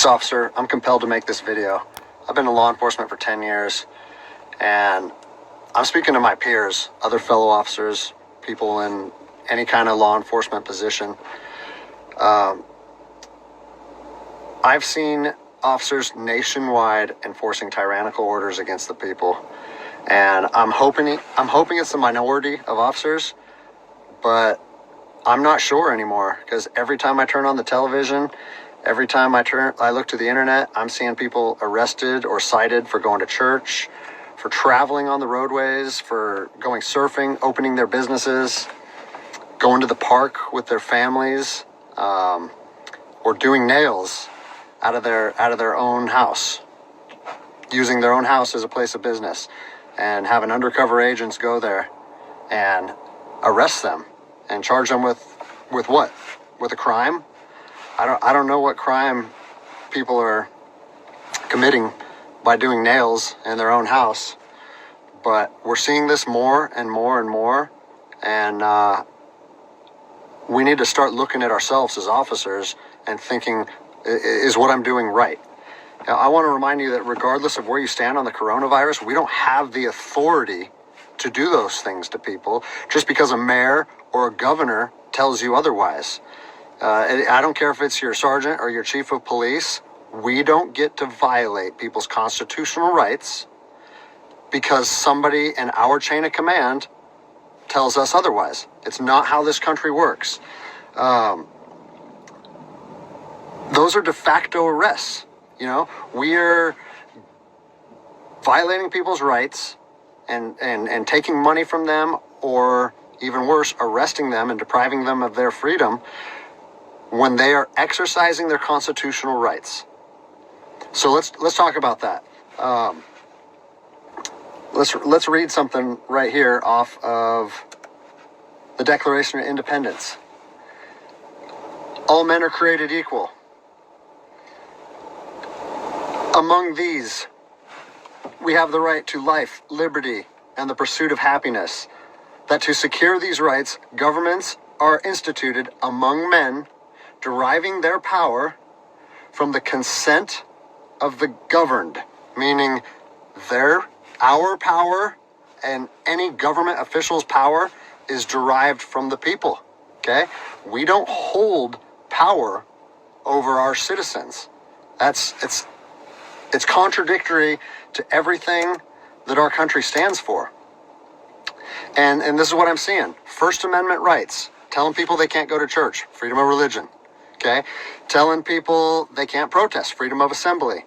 Officer, I'm compelled to make this video. I've been in law enforcement for 10 years, and I'm speaking to my peers, other fellow officers, people in any kind of law enforcement position. I've seen officers nationwide enforcing tyrannical orders against the people, and I'm hoping it's a minority of officers, but I'm not sure anymore, because every time I turn on the television, every time I look to the internet, I'm seeing people arrested or cited for going to church, for traveling on the roadways, for going surfing, opening their businesses, going to the park with their families, or doing nails out of their own house, using their own house as a place of business, and having undercover agents go there and arrest them and charge them with what? With a crime? I don't know what crime people are committing by doing nails in their own house, but we're seeing this more and more and more, and we need to start looking at ourselves as officers and thinking, is what I'm doing right? Now, I want to remind you that regardless of where you stand on the coronavirus, we don't have the authority to do those things to people just because a mayor or a governor tells you otherwise. I don't care if it's your sergeant or your chief of police. We don't get to violate people's constitutional rights because somebody in our chain of command tells us otherwise. It's not how this country works. Those are de facto arrests. You know, we're violating people's rights and taking money from them, or even worse, arresting them and depriving them of their freedom when they are exercising their constitutional rights. So let's talk about that. Let's read something right here off of the Declaration of Independence. All men are created equal. Among these, we have the right to life, liberty, and the pursuit of happiness. That to secure these rights, governments are instituted among men, deriving their power from the consent of the governed, meaning our power and any government official's power is derived from the people. Okay? We don't hold power over our citizens. It's contradictory to everything that our country stands for. And this is what I'm seeing. First Amendment rights, telling people they can't go to church, freedom of religion. Okay? Telling people they can't protest, freedom of assembly.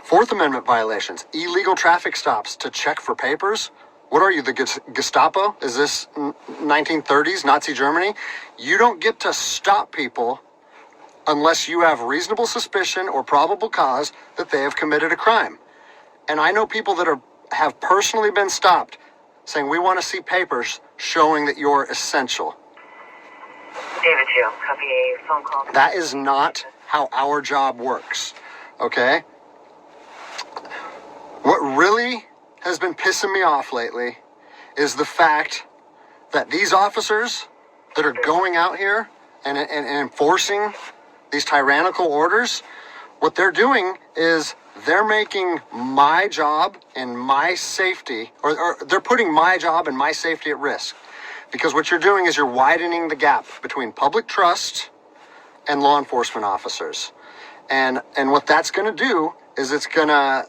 Fourth Amendment violations, illegal traffic stops to check for papers. What are you, the Gestapo? Is this 1930s Nazi Germany? You don't get to stop people unless you have reasonable suspicion or probable cause that they have committed a crime. And I know people that have personally been stopped saying, we want to see papers showing that you're essential. David 2, copy a phone call. That is not how our job works, okay? What really has been pissing me off lately is the fact that these officers that are going out here and enforcing these tyrannical orders, what they're doing is they're making my job and my safety, or they're putting my job and my safety at risk. Because what you're doing is you're widening the gap between public trust and law enforcement officers. And what that's going to do is it's going to,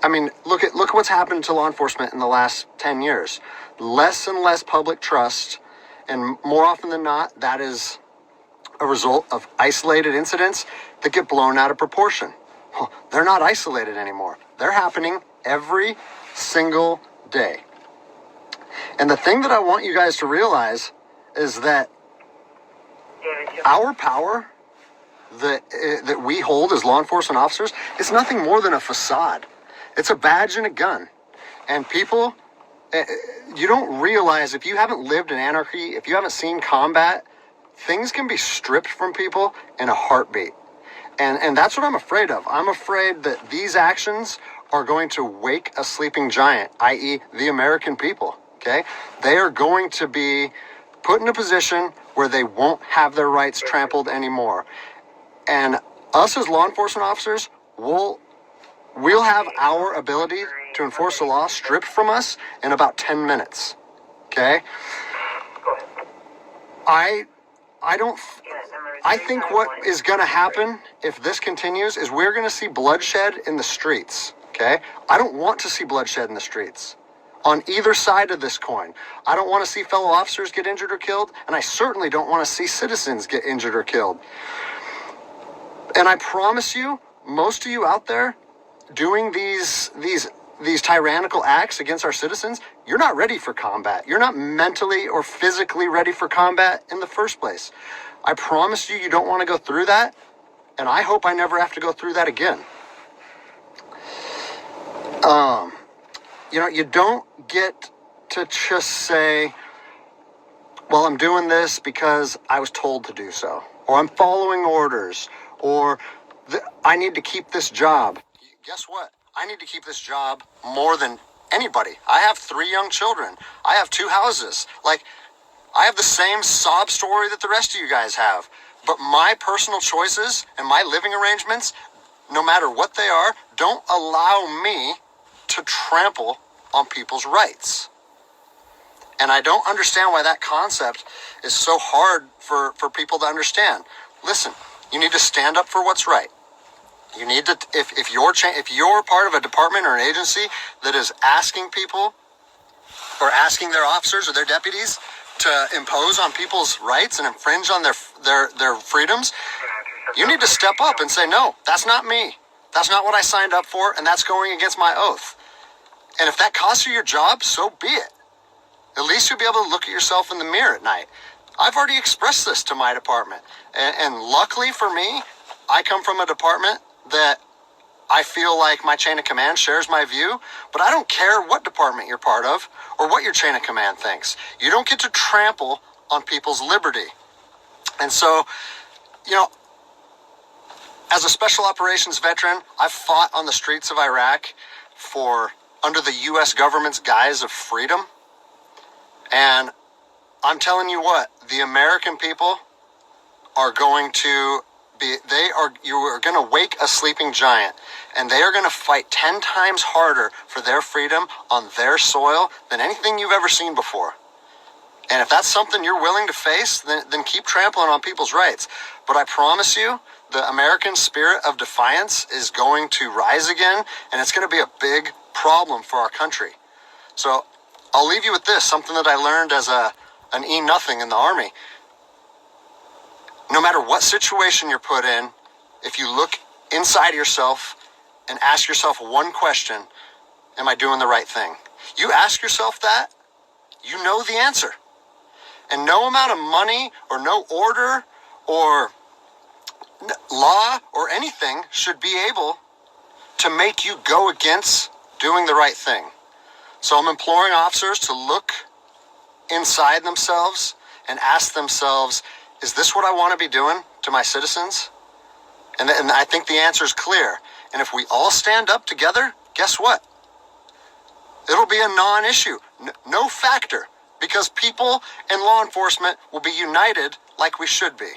I mean, look at what's happened to law enforcement in the last 10 years. Less and less public trust, and more often than not, that is a result of isolated incidents that get blown out of proportion. Well, they're not isolated anymore. They're happening every single day. And the thing that I want you guys to realize is that our power that we hold as law enforcement officers is nothing more than a facade. It's a badge and a gun. And people, you don't realize, if you haven't lived in anarchy, if you haven't seen combat, things can be stripped from people in a heartbeat. And that's what I'm afraid of. I'm afraid that these actions are going to wake a sleeping giant, i.e. the American people, okay? They are going to be put in a position where they won't have their rights trampled anymore. And us as law enforcement officers we'll have our ability to enforce the law stripped from us in about 10 minutes. Okay? I think what is going to happen if this continues is we're going to see bloodshed in the streets. Okay? I don't want to see bloodshed in the streets on either side of this coin. I don't want to see fellow officers get injured or killed, and I certainly don't want to see citizens get injured or killed. And I promise you, most of you out there doing these tyrannical acts against our citizens, you're not ready for combat. You're not mentally or physically ready for combat in the first place. I promise you, you don't want to go through that, and I hope I never have to go through that again. You don't get to just say, well, I'm doing this because I was told to do so, or I'm following orders, or I need to keep this job. Guess what? I need to keep this job more than anybody. I have 3 young children. I have 2 houses. I have the same sob story that the rest of you guys have. But my personal choices and my living arrangements, no matter what they are, don't allow me to trample on people's rights. And I don't understand why that concept is so hard for people to understand. Listen, you need to stand up for what's right. You need to, if you're part of a department or an agency that is asking people or asking their officers or their deputies to impose on people's rights and infringe on their freedoms, you need to step up and say, no, that's not me. That's not what I signed up for, and that's going against my oath. And if that costs you your job, so be it. At least you'll be able to look at yourself in the mirror at night. I've already expressed this to my department. And luckily for me, I come from a department that I feel like my chain of command shares my view, but I don't care what department you're part of or what your chain of command thinks. You don't get to trample on people's liberty. And so, as a special operations veteran, I've fought on the streets of Iraq under the U.S. government's guise of freedom. And I'm telling you what, the American people are going to you are going to wake a sleeping giant, and they are going to fight 10 times harder for their freedom on their soil than anything you've ever seen before. And if that's something you're willing to face, then keep trampling on people's rights. But I promise you, the American spirit of defiance is going to rise again, and it's going to be a big problem for our country. So I'll leave you with this, something that I learned as an E-nothing in the Army. No matter what situation you're put in, if you look inside yourself and ask yourself one question, am I doing the right thing? You ask yourself that, you know the answer. And no amount of money or no order or law or anything should be able to make you go against doing the right thing. So I'm imploring officers to look inside themselves and ask themselves, is this what I want to be doing to my citizens? And I think the answer is clear. And if we all stand up together, guess what? It'll be a non-issue, no factor, because people and law enforcement will be united like we should be.